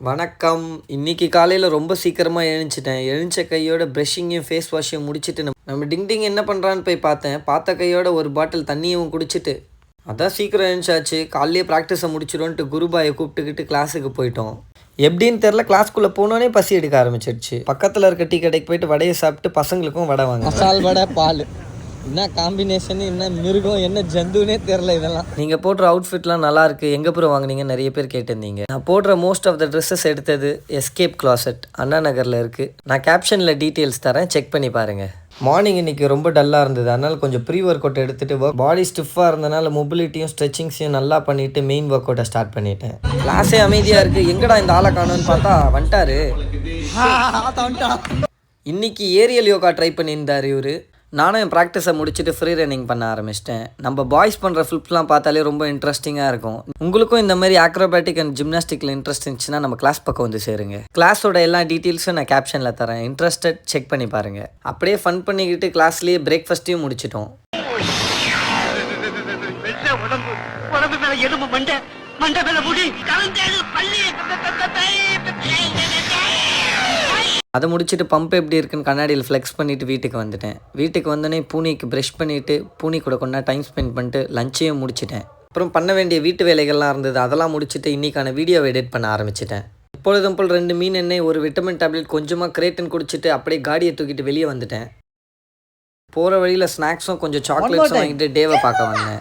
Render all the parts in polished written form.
வணக்கம். இன்னைக்கு காலையில ரொம்ப சீக்கிரமா எழுந்துச்சிட்டேன். எழுந்திச்ச கையோட பிரஷ்ஷிங்கையும், ஃபேஸ் வாஷையும் முடிச்சுட்டு நம்ம டிங் என்ன பண்ணுறான்னு போய் பார்த்தேன். பார்த்த கையோட ஒரு பாட்டில் தண்ணியும் குடிச்சிட்டு, அதான் சீக்கிரம் எழுந்துச்சாச்சு. காலையிலேயே ப்ராக்டிஸை முடிச்சிடும்ன்ட்டு குருபாயை கூப்பிட்டுக்கிட்டு கிளாஸுக்கு போயிட்டோம். எப்படின்னு தெரில, கிளாஸ்க்குள்ளே போனோடனே பசி எடுக்க ஆரம்பிச்சிடுச்சு. பக்கத்தில் இருக்க டீ கடைக்கு போயிட்டு வடையை சாப்பிட்டு பசங்களுக்கும் வடை வாங்க. மசால் வடை, பால், என்ன காம்பினேஷன், என்ன மிருகம், என்ன ஜந்துனே தெரில இதெல்லாம். நீங்கள் போடுற அவுட்ஃபிட்லாம் நல்லா இருக்குது, எங்கே போய் வாங்கினீங்க நிறைய பேர் கேட்டிருந்தீங்க. நான் போடுற மோஸ்ட் ஆஃப் த ட்ரெஸ்ஸஸ் எடுத்தது எஸ்கேப் கிளாசெட், அண்ணா நகரில் இருக்குது. நான் கேப்ஷனில் டீட்டெயில்ஸ் தரேன், செக் பண்ணி பாருங்கள். மார்னிங் இன்றைக்கி ரொம்ப டல்லாக இருந்தது, அதனால் கொஞ்சம் ப்ரீ ஒர்க் அவுட் எடுத்துகிட்டு பாடி ஸ்டிஃபாக இருந்தனால மொபிலிட்டியும் ஸ்ட்ரெச்சிங்ஸையும் நல்லா பண்ணிவிட்டு மெயின் ஒர்க் அவுட்டை ஸ்டார்ட் பண்ணிட்டேன். கிளாஸே அமைதியாக இருக்குது, எங்கடா இந்த ஆளை காணும்னு பார்த்தா வந்துட்டாரு. இன்றைக்கி ஏரியல் யோகா ட்ரை பண்ணியிருந்தார் இவர். நானும் என் ப்ராக்டிஸை முடிச்சுட்டு ஃப்ரீ ரன்னிங் பண்ண ஆரம்பிச்சிட்டேன். நம்ம பாய்ஸ் பண்ணுற ஃபிளிப்ஸ்லாம் பார்த்தாலே ரொம்ப இன்ட்ரெஸ்டிங்காக இருக்கும். உங்களுக்கும் இந்த மாதிரி ஆக்ரோபேட்டிக் அண்ட் ஜிம்னாஸ்டிக்கில் இன்ட்ரெஸ்ட் இருந்துச்சுன்னா நம்ம கிளாஸ் பக்கம் வந்து சேருங்க. கிளாஸோட எல்லா டீட்டெயில்ஸும் நான் கேப்ஷனில் தரேன், இன்ட்ரெஸ்டட் செக் பண்ணி பாருங்கள். அப்படியே ஃபன் பண்ணிக்கிட்டு கிளாஸ்லேயே பிரேக்ஃபாஸ்ட்டையும் முடிச்சிட்டோம். அதை முடிச்சுட்டு பம்ப் எப்படி இருக்குன்னு கண்ணாடியில் ஃப்ளெக்ஸ் பண்ணிவிட்டு வீட்டுக்கு வந்துட்டேன். வீட்டுக்கு வந்தோடனே பூனைக்கு ப்ரெஷ் பண்ணிவிட்டு பூனி கூட கொஞ்ச நேரம் டைம் ஸ்பெண்ட் பண்ணிட்டு லஞ்சையும் முடிச்சிட்டேன். அப்புறம் பண்ண வேண்டிய வீட்டு வேலைகள்லாம் இருந்தது, அதெல்லாம் முடிச்சுட்டு இன்றைக்கான வீடியோவை எடிட் பண்ண ஆரம்பிச்சிட்டேன். இப்பொழுதும் போல் 2 மீன் எண்ணெய், ஒரு விட்டமின் டேப்லெட், கொஞ்சமாக கிரேட்டன் குடிச்சிட்டு அப்படியே காடியை தூக்கிட்டு வெளியே வந்துட்டேன். போகிற வழியில் ஸ்நாக்ஸும் கொஞ்சம் சாக்லேட்ஸும் வாங்கிட்டு டேவை பார்க்க வந்தேன்.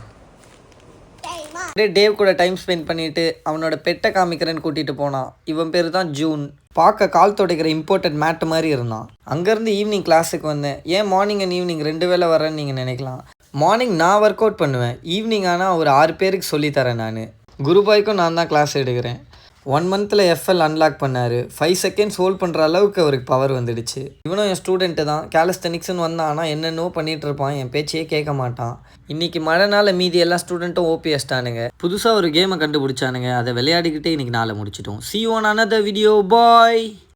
அப்படியே டேவ் கூட டைம் ஸ்பெண்ட் பண்ணிவிட்டு அவனோட பெட்டை காமிக்கிறேன்னு கூட்டிகிட்டு போனான். இவன் பேர் தான் ஜூன். பார்க்க கால் துடைக்கிற இம்போர்ட்டட் மேட் மாதிரி இருந்தான். அங்கேருந்து ஈவினிங் கிளாஸுக்கு வந்தேன். ஏன் மார்னிங் அண்ட் ஈவினிங் 2 வேளை வரேன்னு நீங்கள் நினைக்கலாம். மார்னிங் நான் ஒர்க் அவுட் பண்ணுவேன், ஈவினிங் ஆனால் ஒரு 6 பேருக்கு சொல்லித்தரேன். நான் குருபாய்க்கும் நான் தான் கிளாஸ் எடுக்கிறேன். 1 மந்தில் எஃப்எல் அன்லாக் பண்ணார். 5 செகண்ட்ஸ் ஹோல்ட் பண்ணுற அளவுக்கு அவருக்கு பவர் வந்துடுச்சு. இவனும் என் ஸ்டூடெண்ட்டு தான். கேலஸ்தெனிக்ஸ்னு வந்தான், ஆனால் என்னென்னோ பண்ணிகிட்டு இருப்பான், என் பேச்சையே கேட்க மாட்டான். இன்றைக்கி மழைனால மீதி எல்லா ஸ்டூடெண்ட்டும் ஓபிஎஸ்டானுங்க. புதுசாக ஒரு கேமை கண்டுபிடிச்சானுங்க, அதை விளையாடிக்கிட்டே இன்றைக்கி நாளை முடிச்சிட்டோம். See you on another video, bye.